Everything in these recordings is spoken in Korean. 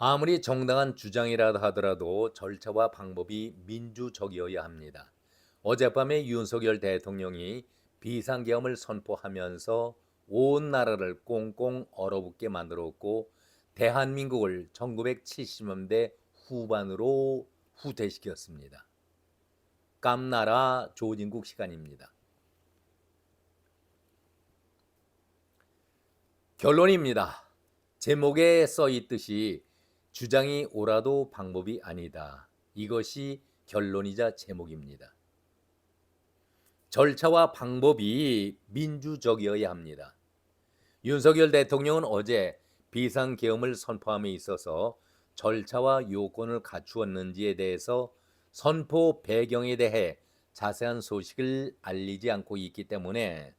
아무리 정당한 주장이라 하더라도 절차와 방법이 민주적이어야 합니다. 어젯밤에 윤석열 대통령이 비상계엄을 선포하면서 온 나라를 꽁꽁 얼어붙게 만들었고 대한민국을 1970년대 후반으로 후퇴시켰습니다. 깜나라 조진국 시간입니다. 결론입니다. 제목에 써 있듯이 주장이 옳아도 방법이 아니다. 이것이 결론이자 제목입니다. 절차와 방법이 민주적이어야 합니다. 윤석열 대통령은 어제 비상계엄을 선포함에 있어서 절차와 요건을 갖추었는지에 대해서 선포 배경에 대해 자세한 소식을 알리지 않고 있기 때문에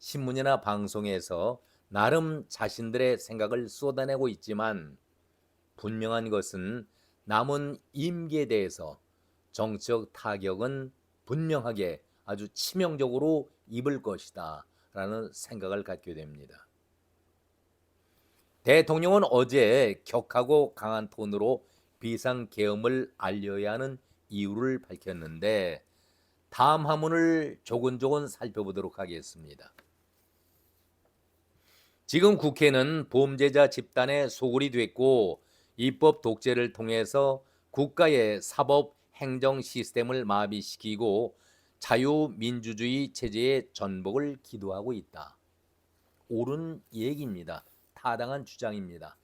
신문이나 방송에서 나름 자신들의 생각을 쏟아내고 있지만 분명한 것은 남은 임기에 대해서 정치적 타격은 분명하게 아주 치명적으로 입을 것이다 라는 생각을 갖게 됩니다. 대통령은 어제 격하고 강한 톤으로 비상계엄을 알려야 하는 이유를 밝혔는데 다음 하문을 조근조근 살펴보도록 하겠습니다. 지금 국회는 범죄자 집단의 소굴이 됐고 입법 독재를 통해서 국가의 사법 행정 시스템을 마비시키고 자유민주주의 체제의 전복을 기도하고 있다. 옳은 얘기입니다. 타당한 주장입니다.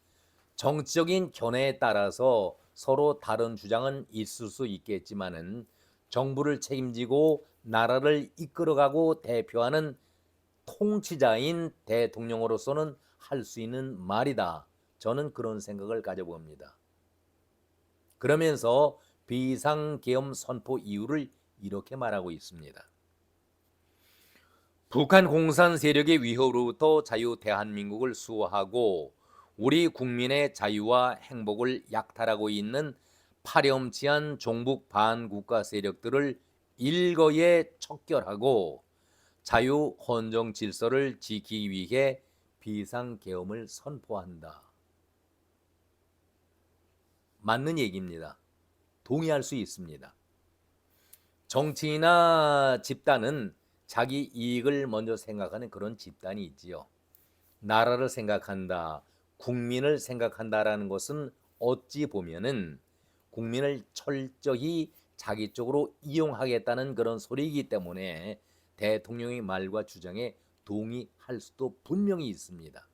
정치적인 견해에 따라서 서로 다른 주장은 있을 수 있겠지만은 정부를 책임지고 나라를 이끌어가고 대표하는 통치자인 대통령으로서는 할 수 있는 말이다. 저는 그런 생각을 가져봅니다. 그러면서 비상계엄 선포 이유를 이렇게 말하고 있습니다. 북한 공산 세력의 위협으로부터 자유 대한민국을 수호하고 우리 국민의 자유와 행복을 약탈하고 있는 파렴치한 종북 반국가 세력들을 일거에 척결하고 자유 헌정 질서를 지키기 위해 비상계엄을 선포한다. 맞는 얘기입니다. 동의할 수 있습니다. 정치인이나 집단은 자기 이익을 먼저 생각하는 그런 집단이 있지요. 나라를 생각한다, 국민을 생각한다라는 것은 어찌 보면은 국민을 철저히 자기 쪽으로 이용하겠다는 그런 소리이기 때문에 대통령의 말과 주장에 동의할 수도 분명히 있습니다.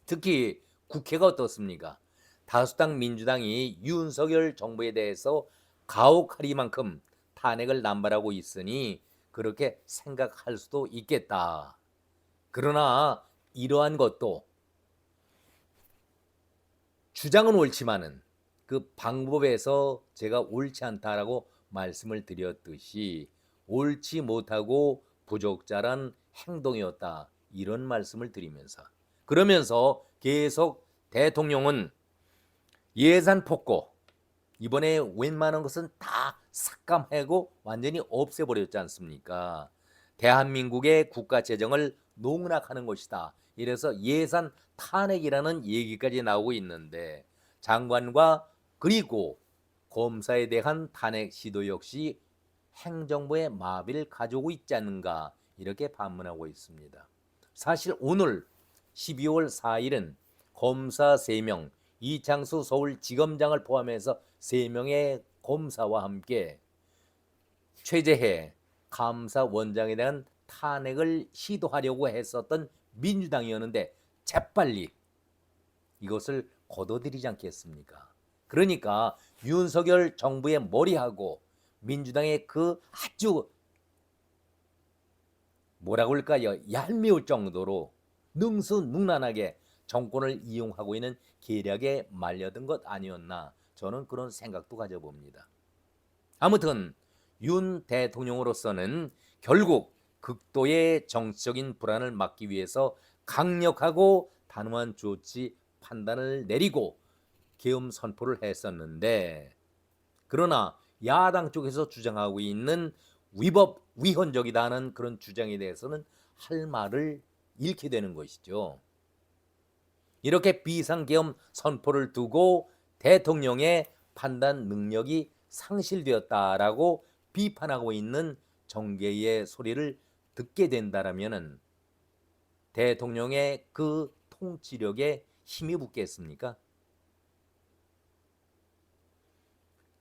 특히 국회가 어떻습니까? 다수당 민주당이 윤석열 정부에 대해서 가혹하리만큼 탄핵을 남발하고 있으니 그렇게 생각할 수도 있겠다. 그러나 이러한 것도 주장은 옳지만은 그 방법에서 제가 옳지 않다라고 말씀을 드렸듯이 옳지 못하고 부적절한 행동이었다. 이런 말씀을 드리면서 그러면서 계속 대통령은 예산 폭고 이번에 웬만한 것은 다 삭감하고 완전히 없애버렸지 않습니까? 대한민국의 국가 재정을 농락하는 것이다. 이래서 예산 탄핵이라는 얘기까지 나오고 있는데 장관과 그리고 검사에 대한 탄핵 시도 역시 행정부의 마비를 가져오고 있지 않는가 이렇게 반문하고 있습니다. 사실 오늘 12월 4일은 검사 3명, 이창수 서울지검장을 포함해서 3명의 검사와 함께 최재해 감사원장에 대한 탄핵을 시도하려고 했었던 민주당이었는데 재빨리 이것을 거둬들이지 않겠습니까? 그러니까 윤석열 정부의 머리하고 민주당의 그 아주 뭐라고 할까요? 얄미울 정도로 능수능란하게 정권을 이용하고 있는 계략에 말려든 것 아니었나 저는 그런 생각도 가져봅니다. 아무튼 윤 대통령으로서는 결국 극도의 정치적인 불안을 막기 위해서 강력하고 단호한 조치 판단을 내리고 계엄 선포를 했었는데 그러나 야당 쪽에서 주장하고 있는 위법 위헌적이다는 그런 주장에 대해서는 할 말을 잃게 되는 것이죠. 이렇게 비상계엄 선포를 두고 대통령의 판단 능력이 상실되었다라고 비판하고 있는 정계의 소리를 듣게 된다라면은 대통령의 그 통치력에 힘이 붙겠습니까?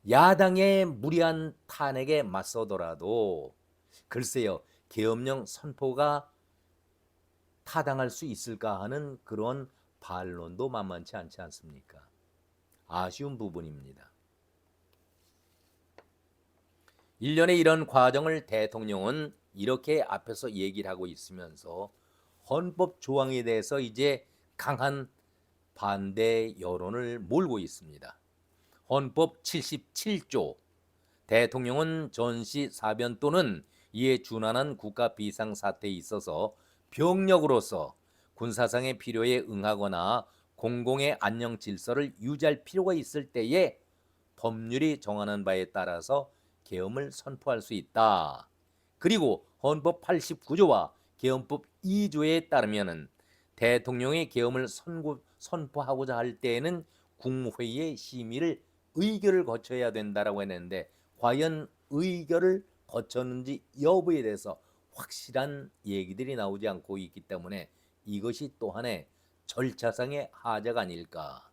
야당의 무리한 탄핵에 맞서더라도 글쎄요, 계엄령 선포가 타당할 수 있을까 하는 그런 반론도 만만치 않지 않습니까? 아쉬운 부분입니다. 일련의 이런 과정을 대통령은 이렇게 앞에서 얘기를 하고 있으면서 헌법 조항에 대해서 이제 강한 반대 여론을 몰고 있습니다. 헌법 77조 대통령은 전시 사변 또는 이에 준하는 국가 비상 사태에 있어서 병력으로서 군사상의 필요에 응하거나 공공의 안녕 질서를 유지할 필요가 있을 때에 법률이 정하는 바에 따라서 계엄을 선포할 수 있다. 그리고 헌법 89조와 계엄법 2조에 따르면은 대통령이 계엄을 선포하고자 할 때에는 국무회의의 심의를 의결을 거쳐야 된다라고 했는데 과연 의결을 거쳤는지 여부에 대해서 확실한 얘기들이 나오지 않고 있기 때문에 이것이 또한의 절차상의 하자가 아닐까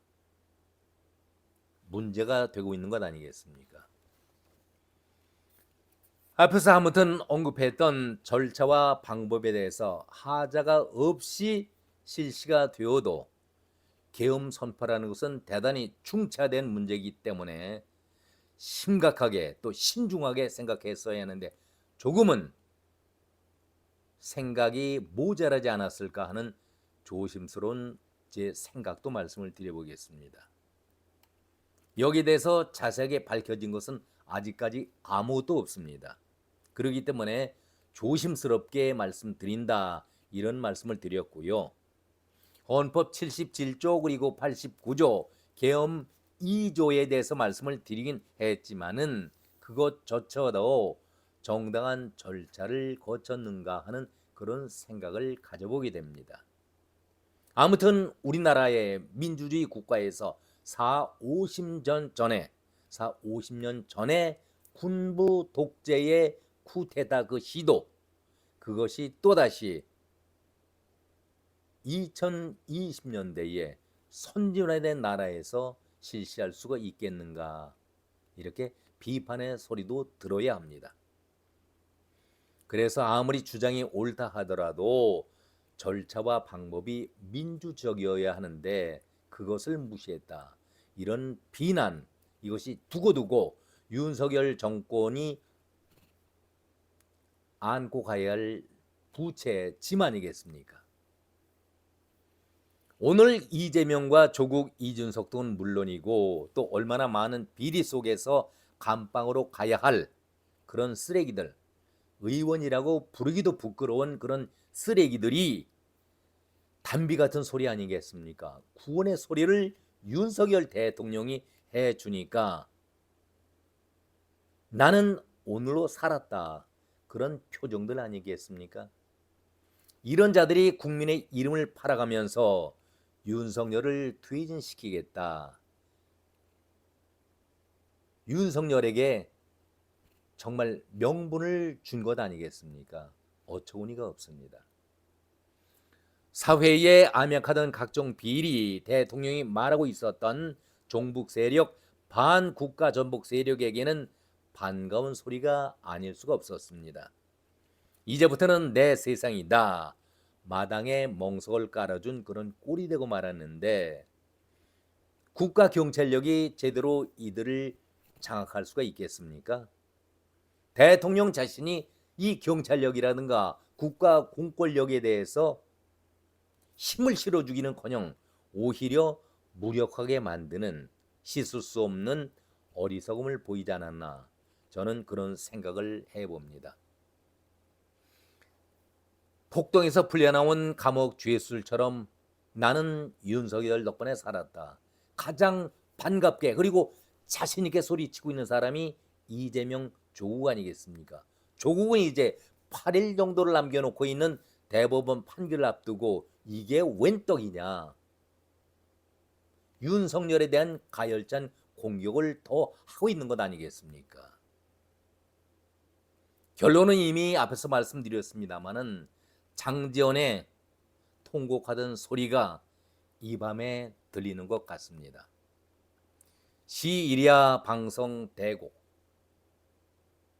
문제가 되고 있는 것 아니겠습니까? 앞에서 아무튼 언급했던 절차와 방법에 대해서 하자가 없이 실시가 되어도 계엄 선포라는 것은 대단히 중차대한 문제이기 때문에 심각하게 또 신중하게 생각했어야 하는데 조금은 생각이 모자라지 않았을까 하는 조심스러운 제 생각도 말씀을 드려보겠습니다. 여기에 대해서 자세하게 밝혀진 것은 아직까지 아무것도 없습니다. 그렇기 때문에 조심스럽게 말씀드린다 이런 말씀을 드렸고요. 헌법 77조 그리고 89조 계엄 2조에 대해서 말씀을 드리긴 했지만은 그것조차도 정당한 절차를 거쳤는가 하는 그런 생각을 가져보게 됩니다. 아무튼 우리나라의 민주주의 국가에서 50년 전에 군부 독재의 쿠데타 그 시도 그것이 또다시 2020년대에 선진화된 나라에서 실시할 수가 있겠는가 이렇게 비판의 소리도 들어야 합니다. 그래서 아무리 주장이 옳다 하더라도 절차와 방법이 민주적이어야 하는데 그것을 무시했다. 이런 비난 이것이 두고두고 윤석열 정권이 안고 가야 할 부채 짐 아니겠습니까? 오늘 이재명과 조국 이준석은 물론이고 또 얼마나 많은 비리 속에서 감방으로 가야 할 그런 쓰레기들 의원이라고 부르기도 부끄러운 그런 쓰레기들이 담비 같은 소리 아니겠습니까? 구원의 소리를 윤석열 대통령이 해주니까 나는 오늘로 살았다 그런 표정들 아니겠습니까? 이런 자들이 국민의 이름을 팔아가면서 윤석열을 퇴진시키겠다. 윤석열에게 정말 명분을 준 것 아니겠습니까? 어처구니가 없습니다. 사회에 암약하던 각종 비리, 대통령이 말하고 있었던 종북 세력, 반국가 전복 세력에게는 반가운 소리가 아닐 수가 없었습니다. 이제부터는 내 세상이다. 마당에 멍석을 깔아준 그런 꼴이 되고 말았는데 국가 경찰력이 제대로 이들을 장악할 수가 있겠습니까? 대통령 자신이 이 경찰력이라든가 국가 공권력에 대해서 힘을 실어주기는커녕 오히려 무력하게 만드는 씻을 수 없는 어리석음을 보이지 않았나 저는 그런 생각을 해봅니다. 폭동에서 풀려나온 감옥 죄수들처럼 나는 윤석열 덕분에 살았다. 가장 반갑게 그리고 자신 있게 소리치고 있는 사람이 이재명 조국 아니겠습니까? 조국은 이제 8일 정도를 남겨놓고 있는 대법원 판결을 앞두고 이게 웬 떡이냐. 윤석열에 대한 가열찬 공격을 더 하고 있는 것 아니겠습니까? 결론은 이미 앞에서 말씀드렸습니다마는 장지연의 통곡하던 소리가 이 밤에 들리는 것 같습니다. 시이리아 방송 대곡,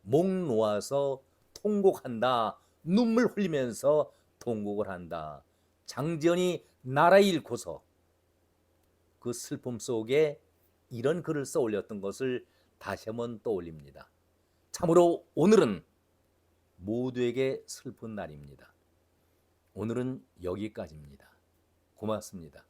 목 놓아서 통곡한다, 눈물 흘리면서 통곡을 한다. 장지연이 나라 잃고서 그 슬픔 속에 이런 글을 써 올렸던 것을 다시 한번 떠올립니다. 참으로 오늘은 모두에게 슬픈 날입니다. 오늘은 여기까지입니다. 고맙습니다.